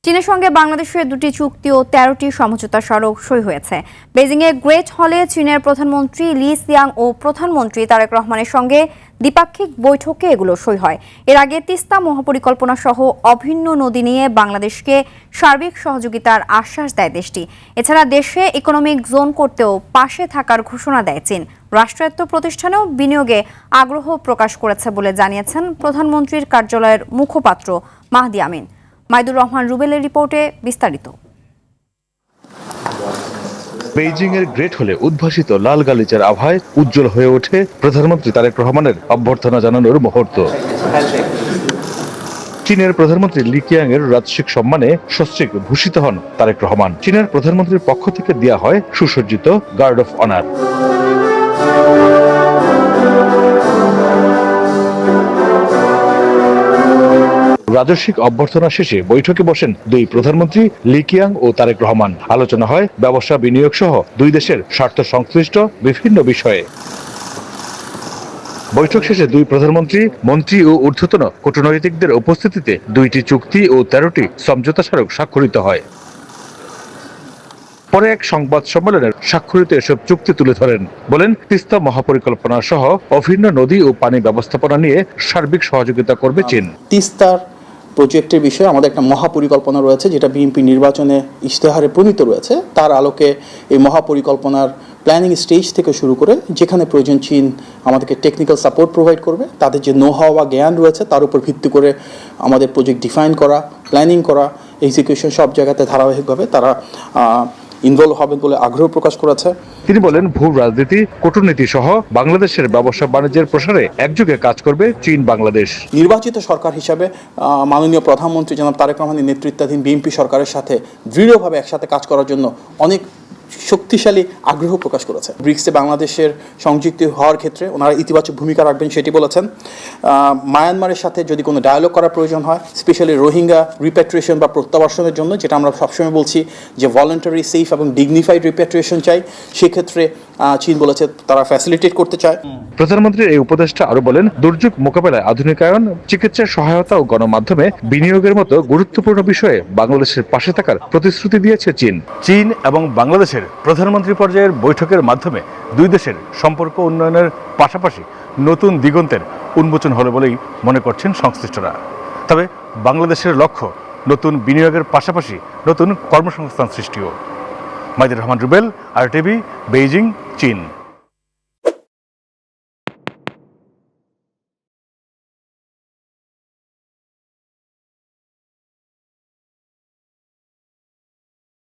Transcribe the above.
চীনের সঙ্গে বাংলাদেশের দুটি চুক্তি ও 13টি সমঝোতা স্মারক সই হয়েছে। বেজিংয়ে গ্রেট হলে চীনের প্রধানমন্ত্রী লি সিয়াং ও প্রধানমন্ত্রী তারেক রহমানের সঙ্গে দ্বিপাক্ষিক বৈঠকে এগুলো সই হয়। এর আগে তিস্তা মহাপরিকল্পনা সহ অভিন্ন নদী নিয়ে বাংলাদেশকে সার্বিক সহযোগিতার আশ্বাস দেয় দেশটি। এছাড়া দেশে ইকোনমিক জোন করতেও পাশে থাকার ঘোষণা দেয় চীন। রাষ্ট্রায়ত্ত প্রতিষ্ঠানেও বিনিয়োগে আগ্রহ প্রকাশ করেছে বলে জানিয়েছেন প্রধানমন্ত্রীর কার্যালয়ের মুখপাত্র মাহদি আমিন। মাইদুর রহমান রুবেলের রিপোর্টে বিস্তারিত। বেইজিং এর গ্রেট হলে উদ্ভাসিত লাল গালিচার আভায় উজ্জ্বল হয়ে ওঠে প্রধানমন্ত্রী তারেক রহমানের অভ্যর্থনা জানানোর মুহূর্ত। চীনের প্রধানমন্ত্রী লি কিয়াং এর রাজস্বিক সম্মানে সস্ত্রীক ভূষিত হন তারেক রহমান। চীনের প্রধানমন্ত্রীর পক্ষ থেকে দেয়া হয় সুসজ্জিত গার্ড অফ অনার। রাজস্বিক অভ্যর্থনা শেষে বৈঠকে বসেন দুই প্রধানমন্ত্রী লি কিয়াং ও তারেক রহমান। আলোচনা হয় ব্যবসা, বিনিয়োগ সহ দুই দেশের স্বার্থ সংশ্লিষ্ট বিভিন্ন বিষয়ে। বৈঠক শেষে দুই প্রধানমন্ত্রী, মন্ত্রী ও ঊর্ধ্বতন কূটনৈতিকদের উপস্থিতিতে দুইটি চুক্তি ও 13টি সমঝোতা স্মারক স্বাক্ষরিত হয়। পরে এক সংবাদ সম্মেলনে স্বাক্ষরিত এসব চুক্তি তুলে ধরেন। বলেন, তিস্তা মহাপরিকল্পনা সহ অভিন্ন নদী ও পানি ব্যবস্থাপনা নিয়ে সার্বিক সহযোগিতা করবে চীন। তিস্তার প্রজেক্টের বিষয়ে আমাদের একটা মহাপরিকল্পনা রয়েছে, যেটা বিএনপি নির্বাচনে ইশতেহারে প্রণীত রয়েছে। তার আলোকে এই মহাপরিকল্পনার প্ল্যানিং স্টেজ থেকে শুরু করে যেখানে প্রয়োজন চীন আমাদেরকে টেকনিক্যাল সাপোর্ট প্রোভাইড করবে। তাদের যে নো হাওয়া জ্ঞান রয়েছে তার উপর ভিত্তি করে আমাদের প্রজেক্ট ডিফাইন করা, প্ল্যানিং করা, এক্সিকিউশন সব জায়গাতে ধারাবাহিকভাবে তারা ইনভলভ হবে বলে আগ্রহ প্রকাশ করেছে। তিনি বলেন, ভূ রাজনীতি, কূটনীতি সহ বাংলাদেশের ব্যবসা বাণিজ্যের প্রসারে একযোগে কাজ করবে চীন বাংলাদেশ। নির্বাচিত সরকার হিসাবে মাননীয় প্রধানমন্ত্রী জনাব তারেক রহমানের নেতৃত্বাধীন বিএনপি সরকারের সাথে দৃঢ়ভাবে একসাথে কাজ করার জন্য অনেক শক্তিশালী আগ্রহ প্রকাশ করেছে। ব্রিক্সে বাংলাদেশের সংযুক্তি হওয়ার ক্ষেত্রে ওনারা ইতিবাচক ভূমিকা রাখবেন সেটি বলেছেন। মায়ানমারের সাথে যদি কোনো ডায়ালগ করার প্রয়োজন হয়, স্পেশালি রোহিঙ্গা রিপ্যাট্রিয়েশন বা প্রত্যাবাসনের জন্য, যেটা আমরা সবসময় বলছি যে ভলান্টারি, সেফ এবং ডিগনিফাইড রিপ্যাট্রিয়েশন চাই, সেক্ষেত্রে চীন বলেছে তারা ফ্যাসিলিটেট করতে চায়। প্রধানমন্ত্রীর এই উপদেষ্টা আরো বলেন, দুর্যোগ মোকাবেলায় আধুনিকায়ন, চিকিৎসা সহায়তা ও গণমাধ্যমে বিনিয়োগের মতো গুরুত্বপূর্ণ বিষয়ে বাংলাদেশের পাশে থাকার প্রতিশ্রুতি দিয়েছে চীন। চীন এবং বাংলাদেশের প্রধানমন্ত্রী পর্যায়ের বৈঠকের মাধ্যমে দুই দেশের সম্পর্ক উন্নয়নের পাশাপাশি নতুন দিগন্তের উন্মোচন হলো বলেই মনে করছেন সংশ্লিষ্টরা। তবে বাংলাদেশের লক্ষ্য নতুন বিনিয়োগের পাশাপাশি নতুন কর্মসংস্থান সৃষ্টিও। মাইদুর রহমান রুবেল, RTV, বেইজিং, চীন।